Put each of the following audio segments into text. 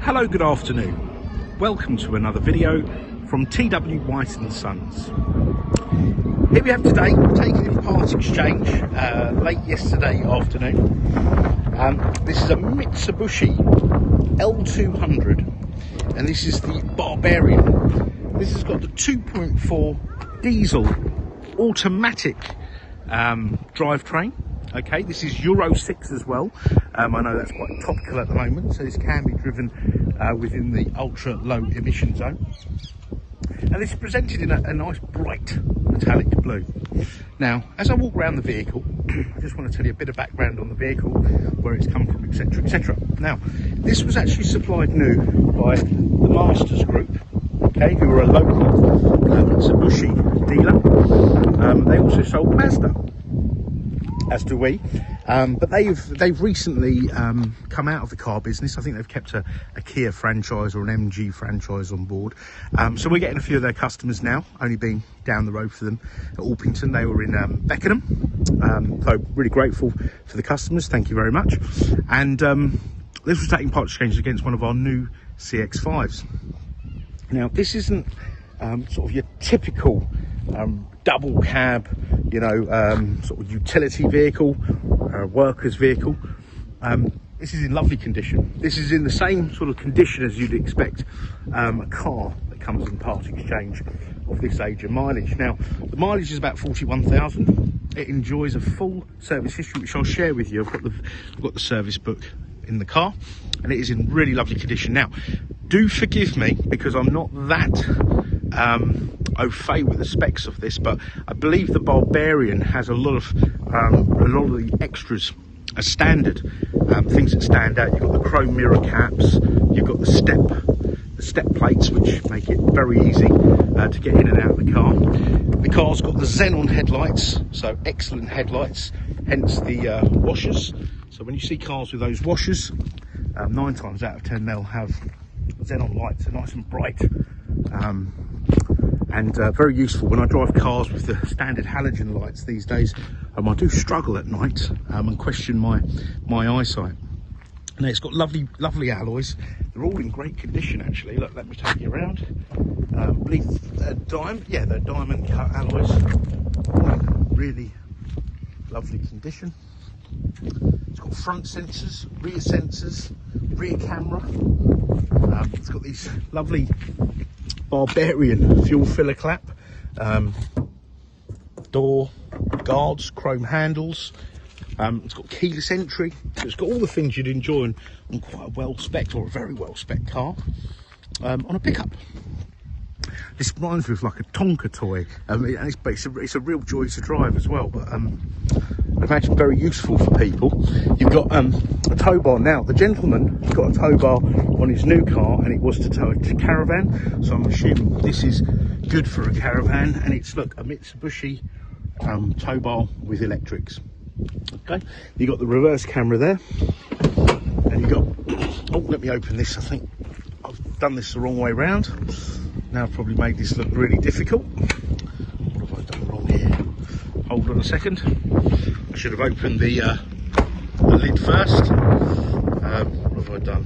Hello, good afternoon. Welcome to another video from TW White & Sons. Here we have today, taken in part exchange late yesterday afternoon. This is a Mitsubishi L200 and this is the Barbarian. This has got the 2.4 diesel automatic drivetrain. Okay, this is Euro 6 as well. I know that's quite topical at the moment, so this can be driven within the ultra low emission zone. And this is presented in a nice bright metallic blue. Now, as I walk around the vehicle, I just want to tell you a bit of background on the vehicle, where it's come from, etc, etc. Now, this was actually supplied new by the Masters Group, okay, who are a local Mitsubishi dealer. They also sold Mazda, as do we, but they've recently come out of the car business. I think they've kept a Kia franchise or an MG franchise on board, so we're getting a few of their customers now, only being down the road for them at Orpington. They were in Beckenham, so really grateful for the customers, thank you very much. And this was taking part exchange against one of our new CX-5s. Now, this isn't sort of your typical double cab, you know, sort of utility vehicle, workers vehicle. This is in lovely condition. This is in the same sort of condition as you'd expect a car that comes in part exchange of this age and mileage. Now, the mileage is about 41,000. It enjoys a full service history, which I'll share with you. I've got the service book in the car, and it is in really lovely condition. Now, do forgive me because I'm not that au fait with the specs of this, but I believe the Barbarian has a lot of the extras as standard, things that stand out. You've got the chrome mirror caps, you've got the step plates, which make it very easy to get in and out of the car. The car's got the Xenon headlights, so excellent headlights, hence the washers. So when you see cars with those washers, 9 times out of 10 they'll have Xenon lights. They're nice and bright, and very useful when I drive cars with the standard halogen lights these days. I do struggle at night and question my eyesight. Now, it's got lovely alloys. They're all in great condition, actually. Look, let me take you around. I believe they're diamond cut alloys. Really lovely condition. It's got front sensors, rear camera. It's got these lovely Barbarian fuel filler clap, door guards, chrome handles. It's got keyless entry, so it's got all the things you'd enjoy on quite a well-spec'd or a very well-spec'd car on a pickup. This reminds me of like a Tonka toy, and it's a real joy to drive as well, but I imagine very useful for people. You've got a tow bar. Now, the gentleman has got a tow bar on his new car, and it was to tow a caravan, so I'm assuming this is good for a caravan. And it's, look, a Mitsubishi tow bar with electrics. Okay, you got the reverse camera there, and you got, oh, let me open this. I think I've done this the wrong way round. Now I've probably made this look really difficult. What have I done wrong here? Hold on a second. I should have opened the lid first. What have I done?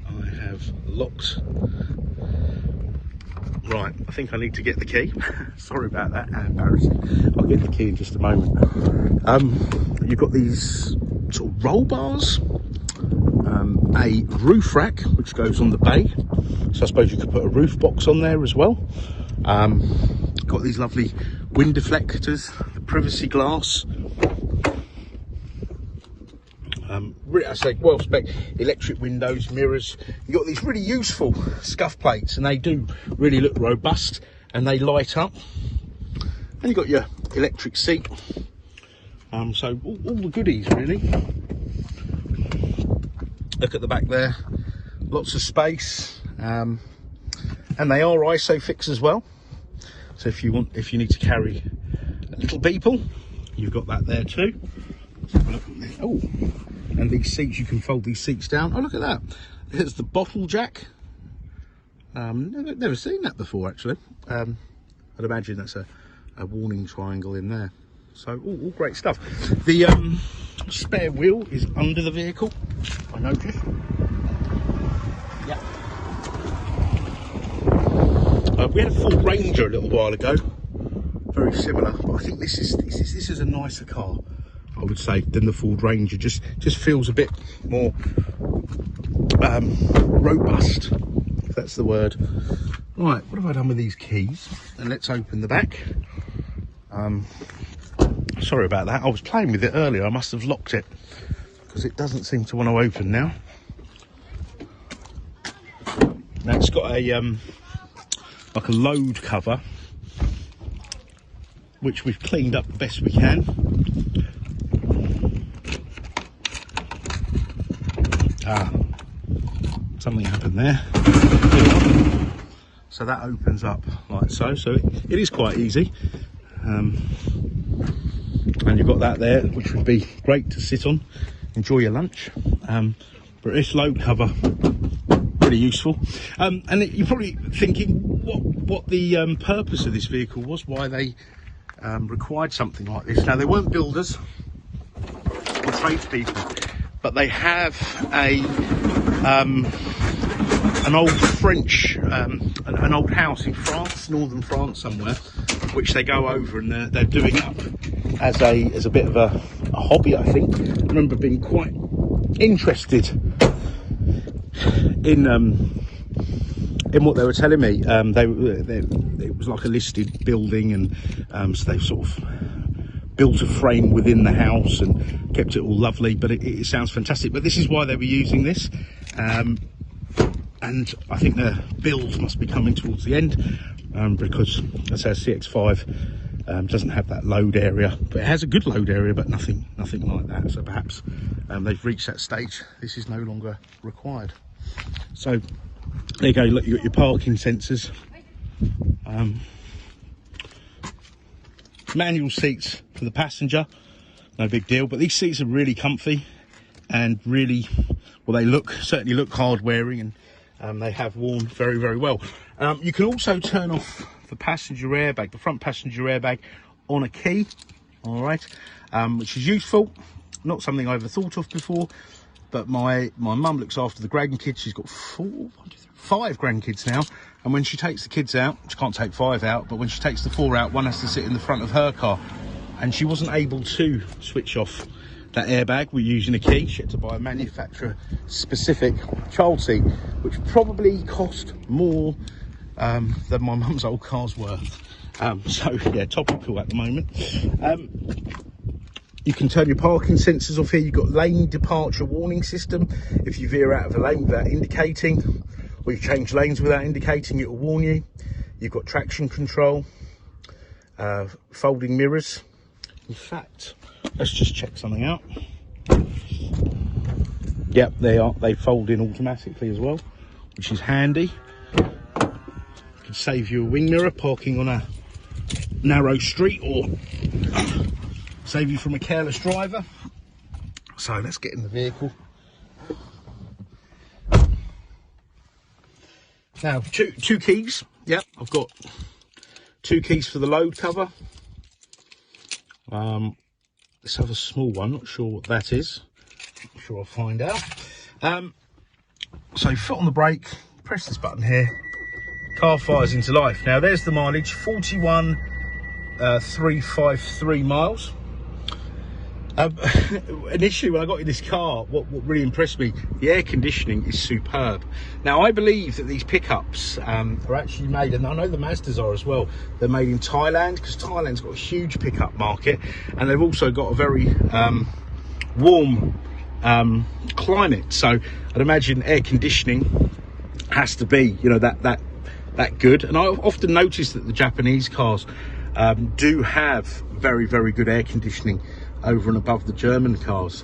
I have locked. Right, I think I need to get the key. Sorry about that, how embarrassing. I'll get the key in just a moment. You've got these sort of roll bars, a roof rack which goes on the bay, so I suppose you could put a roof box on there as well. Got these lovely wind deflectors, the privacy glass. I say well spec electric windows, mirrors. You've got these really useful scuff plates, and they do really look robust, and they light up. And you've got your electric seat, so all the goodies really. Look at the back there, lots of space, and they are ISOFIX as well. So if you need to carry a little people, you've got that there too. Let's have a look at this. Oh, and these seats, you can fold these seats down. Oh, look at that. There's the bottle jack. Never seen that before, actually. I'd imagine that's a warning triangle in there. So all great stuff. The spare wheel is under the vehicle, I noticed. Yeah. We had a Ford Ranger a little while ago, very similar, but I think this is a nicer car, I would say, than the Ford Ranger. Just feels a bit more robust, if that's the word. Right, what have I done with these keys? And let's open the back. Sorry about that. I was playing with it earlier. I must have locked it because it doesn't seem to want to open now. Now it's got a like a load cover, which we've cleaned up the best we can. Something happened there. So that opens up like so. So it is quite easy. And you've got that there, which would be great to sit on, enjoy your lunch. But this load cover, pretty useful. And you're probably thinking what the purpose of this vehicle was, why they required something like this. Now, they weren't builders or tradespeople, but they have an old French, an old house in France, northern France somewhere, which they go over and they're doing up as a bit of a hobby, I think. I remember being quite interested in what they were telling me. It was like a listed building, and so they sort of built a frame within the house and kept it all lovely. But it sounds fantastic. But this is why they were using this, and I think the build must be coming towards the end, because as I say, CX-5 doesn't have that load area, but it has a good load area, but nothing like that. So perhaps they've reached that stage. This is no longer required. So there you go. Look, you got your parking sensors, manual seats for the passenger, no big deal. But these seats are really comfy and really, well, they certainly look hard wearing, and they have worn very, very well. You can also turn off the passenger airbag, the front passenger airbag, on a key, all right, which is useful. Not something I ever thought of before, but my mum looks after the grandkids. She's got 5 grandkids now, and when she takes the kids out, she can't take 5 out, but when she takes the 4 out, one has to sit in the front of her car, and she wasn't able to switch off that airbag. We're using a key. She had to buy a manufacturer specific child seat, which probably cost more than my mum's old car's worth. So yeah, topical at the moment. You can turn your parking sensors off here. You've got lane departure warning system. If you veer out of a lane without indicating, or you change lanes without indicating, it will warn you. You've got traction control, folding mirrors. In fact, let's just check something out. Yep, they fold in automatically as well, which is handy. Can save you a wing mirror parking on a narrow street, or save you from a careless driver. So let's get in the vehicle. Now, two keys. Yep, I've got 2 keys for the load cover. Let's have a small one, not sure what that is. I'm sure I'll find out. So foot on the brake, press this button here, car fires into life. Now there's the mileage, 41,353 miles. Initially when I got in this car, what really impressed me, the air conditioning is superb. Now I believe that these pickups are actually made, and I know the Mazdas are as well, they're made in Thailand, because Thailand's got a huge pickup market, and they've also got a very warm climate. So I'd imagine air conditioning has to be, you know, that good. And I've often noticed that the Japanese cars do have very, very good air conditioning over and above the German cars.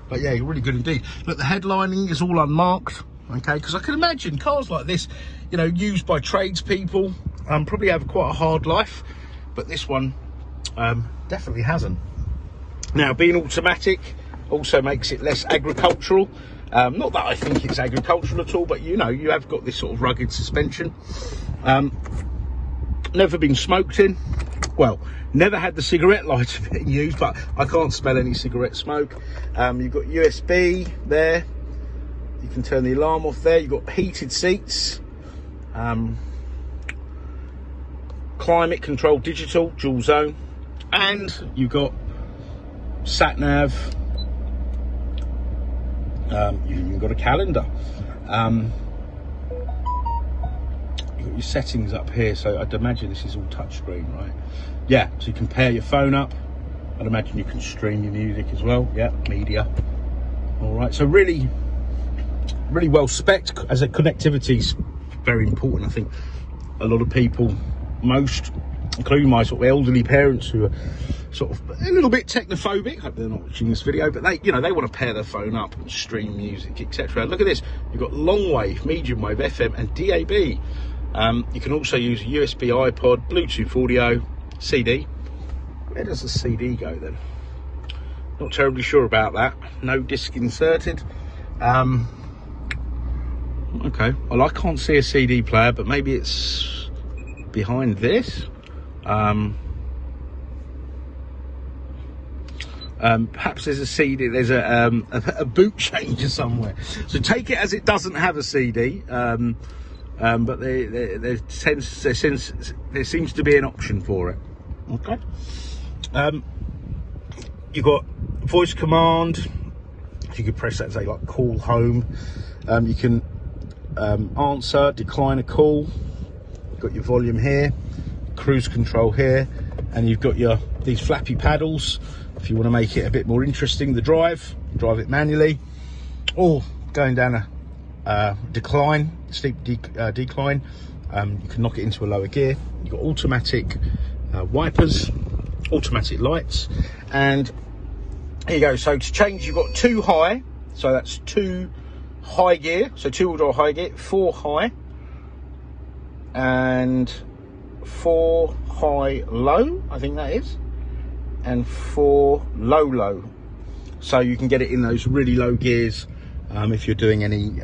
But yeah, really good indeed. Look, the headlining is all unmarked, okay, because I can imagine cars like this, you know, used by tradespeople, probably have quite a hard life, but this one definitely hasn't. Now, being automatic also makes it less agricultural. Not that I think it's agricultural at all, but you know, you have got this sort of rugged suspension. Never been smoked in, well, never had the cigarette lighter being used, but I can't smell any cigarette smoke. You've got USB there. You can turn the alarm off there. You've got heated seats. Climate control digital, dual zone. And you've got sat nav. You've even got a calendar. You've got your settings up here, so I'd imagine this is all touchscreen, right? Yeah, so you can pair your phone up. I'd imagine you can stream your music as well. Yeah, media. All right, so really well spec'd, as a connectivity is very important. I think a lot of people, most, including my sort of elderly parents who are sort of a little bit technophobic, hope they're not watching this video, but they, you know, they want to pair their phone up and stream music, etc. Look at this, you've got long wave, medium wave, FM and DAB. You can also use a USB iPod, Bluetooth audio, CD. Where does the CD go then? Not terribly sure about that. No disc inserted. Okay, well, I can't see a CD player, but maybe it's behind this. Perhaps there's a CD, there's a boot changer somewhere. So take it as it doesn't have a CD, but there seems to be an option for it. Okay. You've got voice command. You can press that and say like call home. You can answer, decline a call. You've got your volume here, cruise control here, and you've got these flappy paddles if you want to make it a bit more interesting. The drive it manually, or going down a decline, steep decline, you can knock it into a lower gear. You've got automatic wipers, automatic lights, and here you go. So to change, you've got 2 high, so that's 2 high gear, so 2-wheel drive high gear, 4 high, and 4 high low, I think that is, and 4 low. So you can get it in those really low gears if you're doing any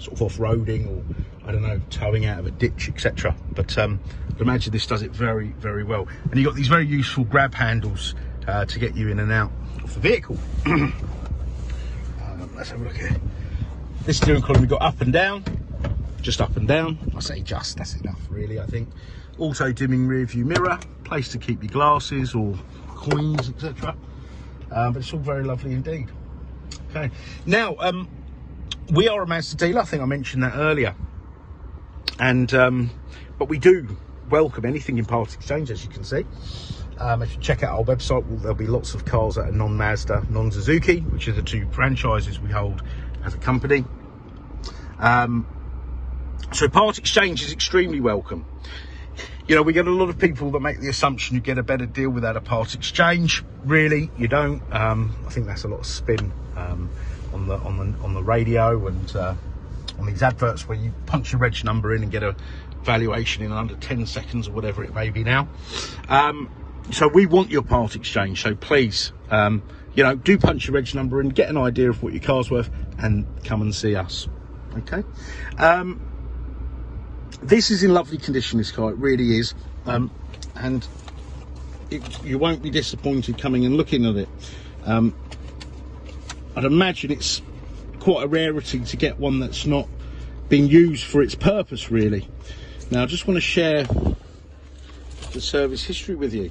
sort of off-roading, or I don't know, towing out of a ditch, etc. But I'd imagine this does it very, very well. And you've got these very useful grab handles to get you in and out of the vehicle. Let's have a look here. This steering column, we've got up and down, just up and down. I say just, that's enough really, I think. Auto dimming rear view mirror, place to keep your glasses or coins, etc. But it's all very lovely indeed. Okay, now we are a Mazda dealer. I think I mentioned that earlier, and but we do welcome anything in part exchange, as you can see. If you check out our website, there'll be lots of cars that are non-Mazda, non-Suzuki, which are the 2 franchises we hold as a company. So part exchange is extremely welcome. You know, we get a lot of people that make the assumption you get a better deal without a part exchange. Really, you don't. I think that's a lot of spin on the radio and on these adverts where you punch your reg number in and get a valuation in under 10 seconds or whatever it may be now. So we want your part exchange. So please, you know, do punch your reg number in, get an idea of what your car's worth, and come and see us. Okay. This is in lovely condition, this car, it really is, and you won't be disappointed coming and looking at it. I'd imagine it's quite a rarity to get one that's not being used for its purpose, really. Now I just want to share the service history with you.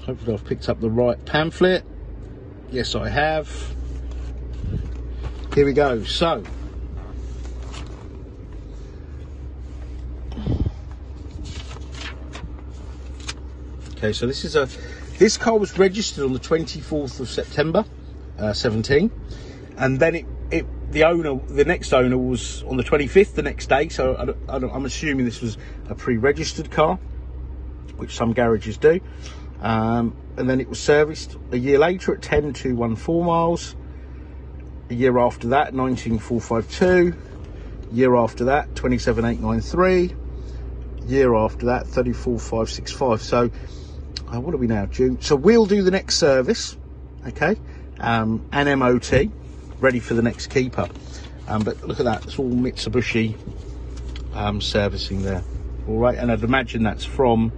Hopefully I've picked up the right pamphlet. Yes, I have. Here we go. So, okay, so this car was registered on the 24th of September 17, and then the next owner was on the 25th the next day. So I'm assuming this was a pre-registered car, which some garages do. And then it was serviced a year later at 10,214 miles. A year after that, 19,452. Year after that, 27,893. Year after that, 34,565. So what are we now, June? So we'll do the next service, okay, and MOT, ready for the next keeper. But look at that, it's all Mitsubishi servicing there. All right, and I'd imagine that's from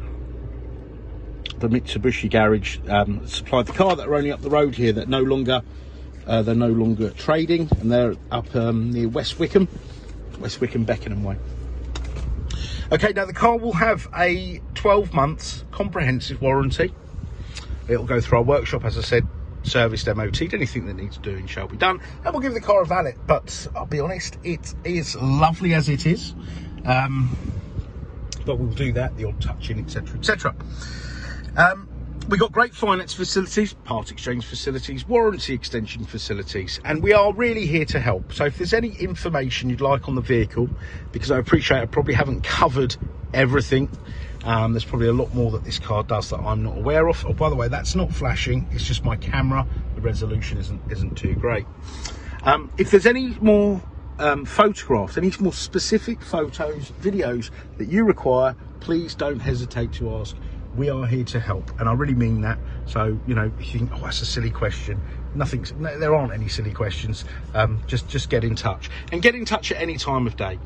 the Mitsubishi garage supplied the car that are only up the road here, that they're no longer trading, and they're up near West Wickham, Beckenham way. Okay, now the car will have a 12 months comprehensive warranty. It'll go through our workshop, as I said, serviced, MOT'd, anything that needs doing shall be done, and we'll give the car a valet. But I'll be honest, it is lovely as it is, but we'll do that, the odd touching, etc, etc. We've got great finance facilities, part exchange facilities, warranty extension facilities, and we are really here to help. So if there's any information you'd like on the vehicle, because I appreciate I probably haven't covered everything, there's probably a lot more that this car does that I'm not aware of. Oh, by the way, that's not flashing, it's just my camera. The resolution isn't too great. If there's any more photographs, any more specific photos, videos that you require, please don't hesitate to ask. We are here to help, and I really mean that. So, you know, if you think, oh, that's a silly question, there aren't any silly questions. Just get in touch, and get in touch at any time of day.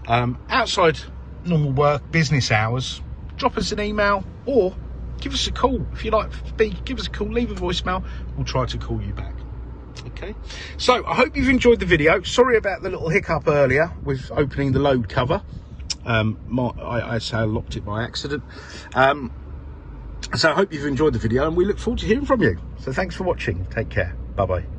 Outside normal work, business hours, drop us an email or give us a call. If you like to speak, give us a call, leave a voicemail, we'll try to call you back. Okay, so I hope you've enjoyed the video. Sorry about the little hiccup earlier with opening the load cover. I say I locked it by accident. So I hope you've enjoyed the video, and we look forward to hearing from you. So thanks for watching. Take care. Bye bye.